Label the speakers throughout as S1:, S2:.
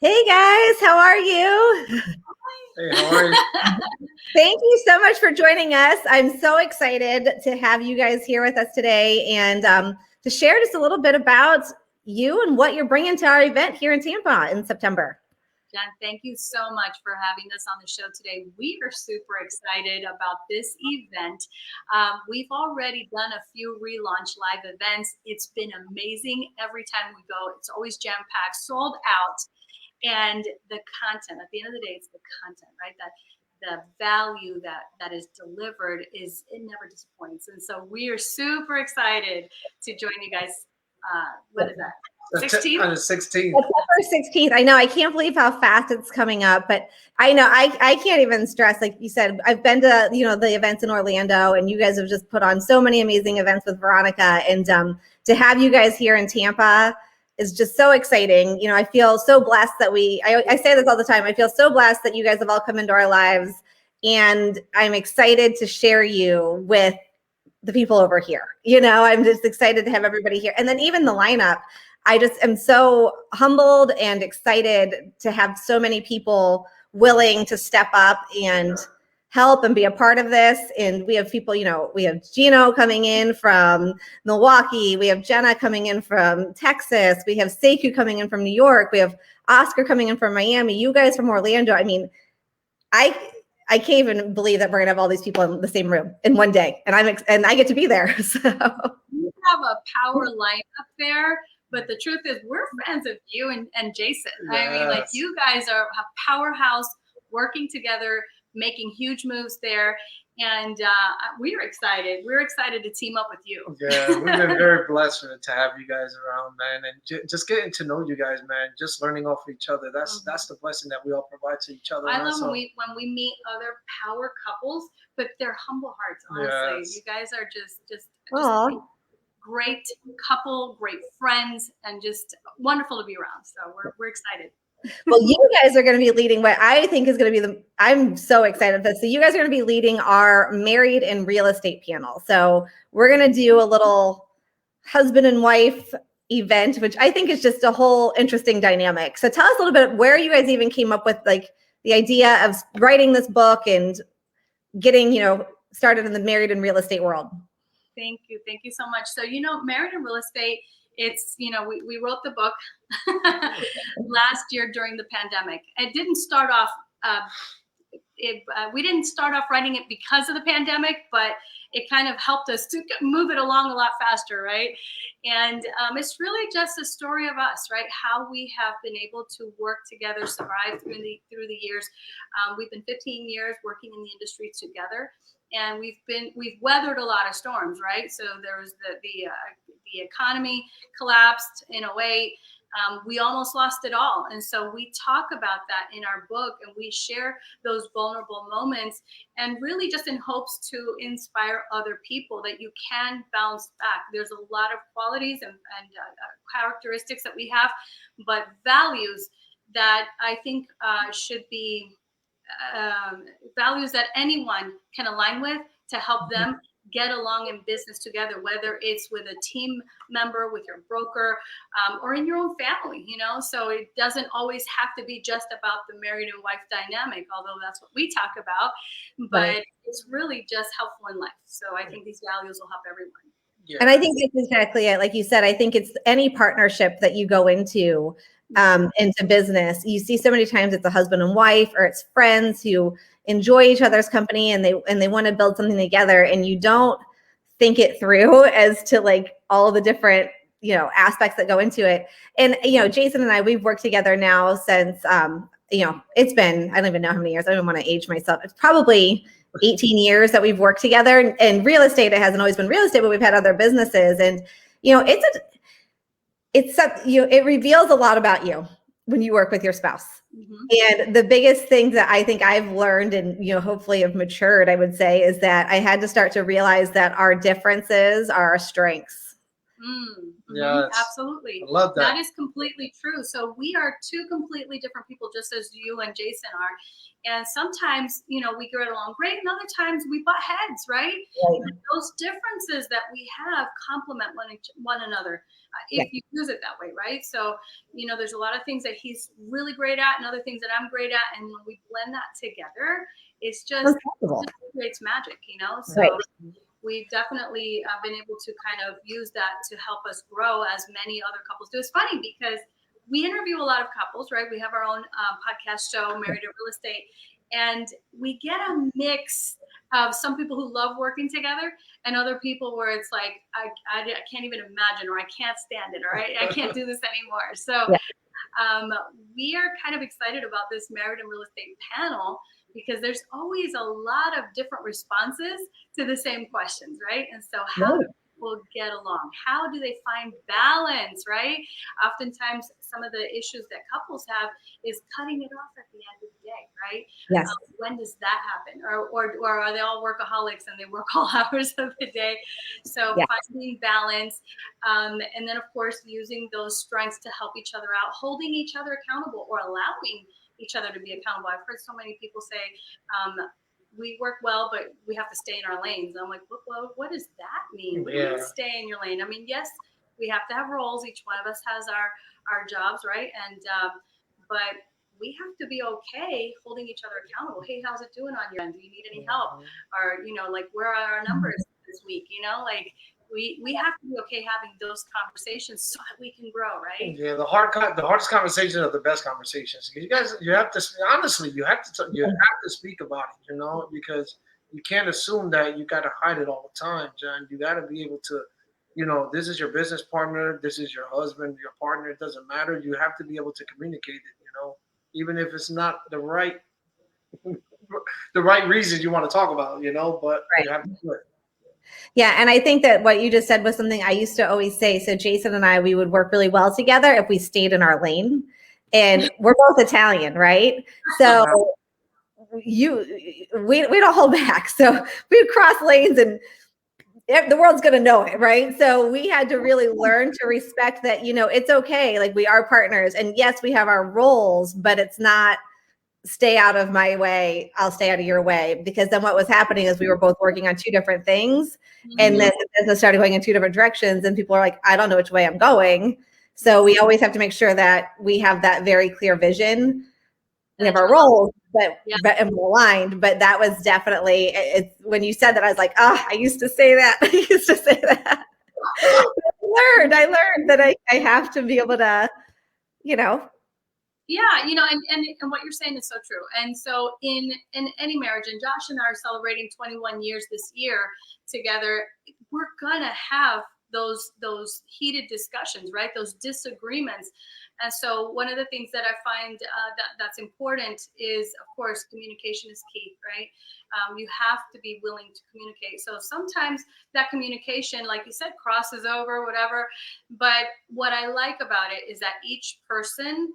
S1: Hey guys, how are you?
S2: Hey, how are you?
S1: Thank you so much for joining us. I'm so excited to have you guys here with us today and to share just a little bit about you and what you're bringing to our event here in Tampa in September.
S3: Jen, thank you so much for having us on the show today. We are super excited about this event. We've already done a few Relaunch live events. It's been amazing every time we go. It's always jam-packed, sold out. And the content, at the end of the day, it's the content, right? That the value that is delivered it never disappoints. And so we are super excited to join you guys. What is that? 16th?
S2: On the 16th.
S1: September 16th. I know. I can't believe how fast it's coming up, but I know I can't even stress. Like you said, I've been to the events in Orlando, and you guys have just put on so many amazing events with Veronica, and to have you guys here in Tampa is just so exciting. I feel so blessed that I say this all the time. I feel so blessed that you guys have all come into our lives, and I'm excited to share you with the people over here. I'm just excited to have everybody here, and then even the lineup. I just am so humbled and excited to have so many people willing to step up and help and be a part of this. And we have people, we have Gino coming in from Milwaukee. We have Jenna coming in from Texas. We have Sekou coming in from New York. We have Oscar coming in from Miami. You guys from Orlando. I mean, I can't even believe that we're gonna have all these people in the same room in one day, and I get to be there. So
S3: you have a power lineup there. But the truth is, we're fans of you and Jason. Yes. I mean, like, you guys are a powerhouse working together, making huge moves there. And we're excited. We're excited to team up with you.
S2: Yeah, we've been very blessed to have you guys around, man. And just getting to know you guys, man. Just learning off of each other. That's the blessing that we all provide to each other.
S3: I love when we meet other power couples, but they're humble hearts, honestly. Yes. You guys are just great couple, great friends, and just wonderful to be around. So we're excited.
S1: Well, you guys are going to be leading what I think is going to be I'm so excited for this. So you guys are going to be leading our Married in Real Estate panel. So we're going to do a little husband and wife event, which I think is just a whole interesting dynamic. So tell us a little bit where you guys even came up with like the idea of writing this book and getting, started in the married in real estate world.
S3: Thank you. Thank you so much. So, Married in Real Estate, it's, we wrote the book last year during the pandemic. It didn't start off, we didn't start off writing it because of the pandemic, but it kind of helped us to move it along a lot faster, right? And it's really just a story of us, right? How we have been able to work together, survive through the years. We've been 15 years working in the industry together. And we've weathered a lot of storms, right? So there was the economy collapsed in 2008. We almost lost it all. And so we talk about that in our book, and we share those vulnerable moments, and really just in hopes to inspire other people that you can bounce back. There's a lot of qualities and characteristics that we have, but values that I think should be values that anyone can align with to help them get along in business together, whether it's with a team member, with your broker, or in your own family, So it doesn't always have to be just about the married and wife dynamic, although that's what we talk about, but it's really just helpful in life. So I think these values will help everyone.
S1: Yeah. And I think that's exactly it. Like you said, I think it's any partnership that you go into business. You see so many times it's a husband and wife, or it's friends who enjoy each other's company and they want to build something together, and you don't think it through as to like all the different aspects that go into it. And Jason and I, we've worked together now since it's been, I don't even know how many years. I don't want to age myself. It's probably 18 years that we've worked together. And real estate, it hasn't always been real estate, but we've had other businesses, and it reveals a lot about you when you work with your spouse. Mm-hmm. And the biggest thing that I think I've learned and, hopefully have matured, I would say, is that I had to start to realize that our differences are our strengths.
S2: Yeah,
S3: Absolutely.
S2: I love that.
S3: That is completely true. So we are two completely different people, just as you and Jason are. And sometimes, you know, we get along great, and other times we butt heads, right?
S1: Right.
S3: But those differences that we have complement one another, if you use it that way, right? So, you know, there's a lot of things that he's really great at and other things that I'm great at. And when we blend that together, it's just, it just creates magic, you know? So we've definitely been able to kind of use that to help us grow as many other couples do. It's funny because we interview a lot of couples, right? We have our own podcast show, Married to Real Estate, and we get a mix of some people who love working together and other people where it's like, I can't even imagine, or I can't stand it, or I can't do this anymore. So we are kind of excited about this Married and Real Estate panel because there's always a lot of different responses to the same questions, right? And so how do people get along? How do they find balance, right? Oftentimes, some of the issues that couples have is cutting it off at the end of the day, right?
S1: Yes.
S3: When does that happen? Or are they all workaholics and they work all hours of the day? So finding balance, and then of course using those strengths to help each other out, holding each other accountable or allowing each other to be accountable. I've heard so many people say, we work well, but we have to stay in our lanes. I'm like, what does that mean? What do you mean stay in your lane? I mean, yes, we have to have roles. Each one of us has our jobs, right? And but we have to be okay holding each other accountable. Hey, how's it doing on your end? Do you need any help? Or, you know, like, where are our numbers this week? You know, like we have to be okay having those conversations so that we can grow, right?
S2: Yeah, the hardest conversations are the best conversations. You guys, you have to honestly, you have to speak about it, you know, because you can't assume that you got to hide it all the time, John. You got to be able to, you know, this is your business partner, this is your husband, your partner. It doesn't matter. You have to be able to communicate it, you know, even if it's not the right reason you want to talk about, you know, but you have to do it.
S1: Yeah. And I think that what you just said was something I used to always say. So Jason and I, we would work really well together if we stayed in our lane. And we're both Italian, right? So we don't hold back. So we'd cross lanes and the world's going to know it, right? So we had to really learn to respect that, you know, it's okay. Like, we are partners. And yes, we have our roles, but it's not stay out of my way, I'll stay out of your way. Because then what was happening is we were both working on two different things. And then the business started going in two different directions. And people are like, I don't know which way I'm going. So we always have to make sure that we have that very clear vision. We have our roles, but and we're aligned. But that was definitely, when you said that, I was like, I used to say that. I used to say that. I learned that I have to be able to, you know.
S3: Yeah, you know, and what you're saying is so true. And so in any marriage, and Josh and I are celebrating 21 years this year together, we're gonna have those heated discussions, right? Those disagreements. And so one of the things that I find that's important is, of course, communication is key, right? You have to be willing to communicate. So sometimes that communication, like you said, crosses over, whatever. But what I like about it is that each person,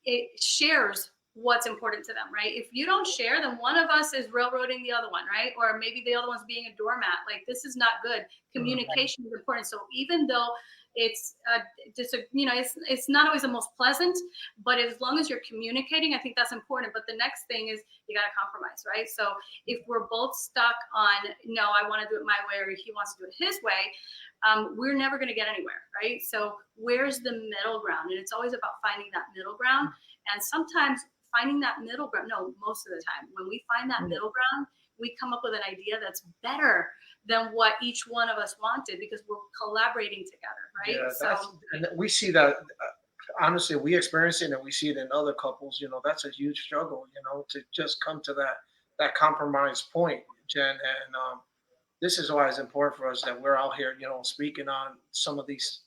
S3: it shares what's important to them, right? If you don't share, then one of us is railroading the other one, right? Or maybe the other one's being a doormat. Like, this is not good. Communication is important. So even though it's just it's not always the most pleasant, but as long as you're communicating, I think that's important. But the next thing is you got to compromise, right? So if we're both stuck on, no, I want to do it my way, or he wants to do it his way, we're never going to get anywhere, right? So where's the middle ground? And it's always about finding that middle ground. And sometimes finding that middle ground, no, most of the time, when we find that middle ground, we come up with an idea that's better than what each one of us wanted, because we're collaborating together, right?
S2: Yeah, and we see that, honestly, we experience it and we see it in other couples. You know, that's a huge struggle, you know, to just come to that compromise point, Jen. And this is why it's important for us that we're out here, you know, speaking on some of these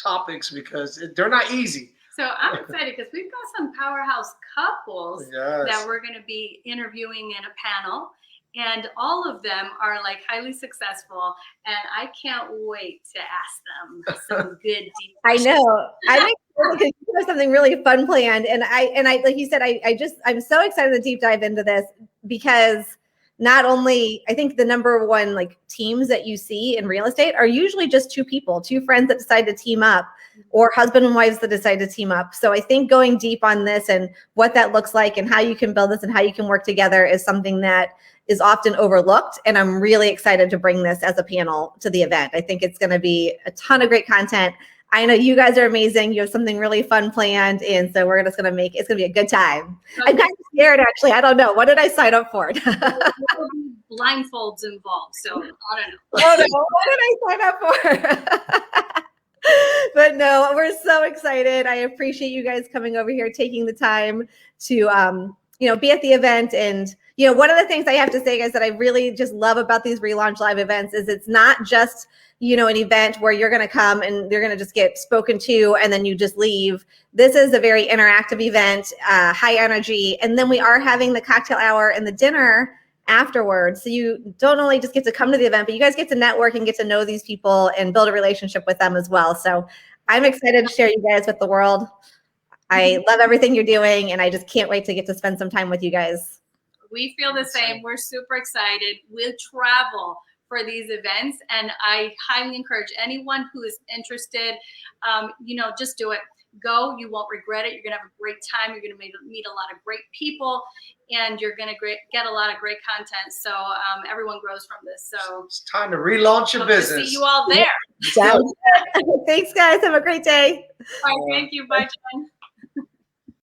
S2: topics, because they're not easy.
S3: So I'm excited because we've got some powerhouse couples that we're going to be interviewing in a panel. And all of them are like highly successful, and I can't wait to ask them some good deep questions.
S1: I know. I think because you have something really fun planned, and I like you said, I'm so excited to deep dive into this, because not only, I think the number one like teams that you see in real estate are usually just two people, two friends that decide to team up, or husband and wives that decide to team up. So I think going deep on this and what that looks like and how you can build this and how you can work together is something that is often overlooked. And I'm really excited to bring this as a panel to the event. I think it's going to be a ton of great content. I know you guys are amazing. You have something really fun planned. And so we're just going to it's going to be a good time. I'm kind of scared, actually. I don't know. What did I sign up for?
S3: There will be blindfolds involved. So I don't know.
S1: Oh, no. What did I sign up for? But no, we're so excited. I appreciate you guys coming over here, taking the time to, be at the event. And, one of the things I have to say, guys, that I really just love about these Relaunch Live events is it's not just, an event where you're going to come and you're going to just get spoken to and then you just leave. This is a very interactive event, high energy. And then we are having the cocktail hour and the dinner afterwards. So you don't only just get to come to the event, but you guys get to network and get to know these people and build a relationship with them as well. So I'm excited to share you guys with the world. I love everything you're doing, and I just can't wait to get to spend some time with you guys.
S3: We feel the same. We're super excited. We'll travel for these events, and I highly encourage anyone who is interested, just do it. Go. You won't regret it. You're going to have a great time. You're going to meet a lot of great people, and you're going to get a lot of great content. So everyone grows from this. So
S2: it's time to relaunch your business.
S3: See you all there.
S1: Thanks, guys. Have a great day.
S3: All right. Thank you. Bye, Jen.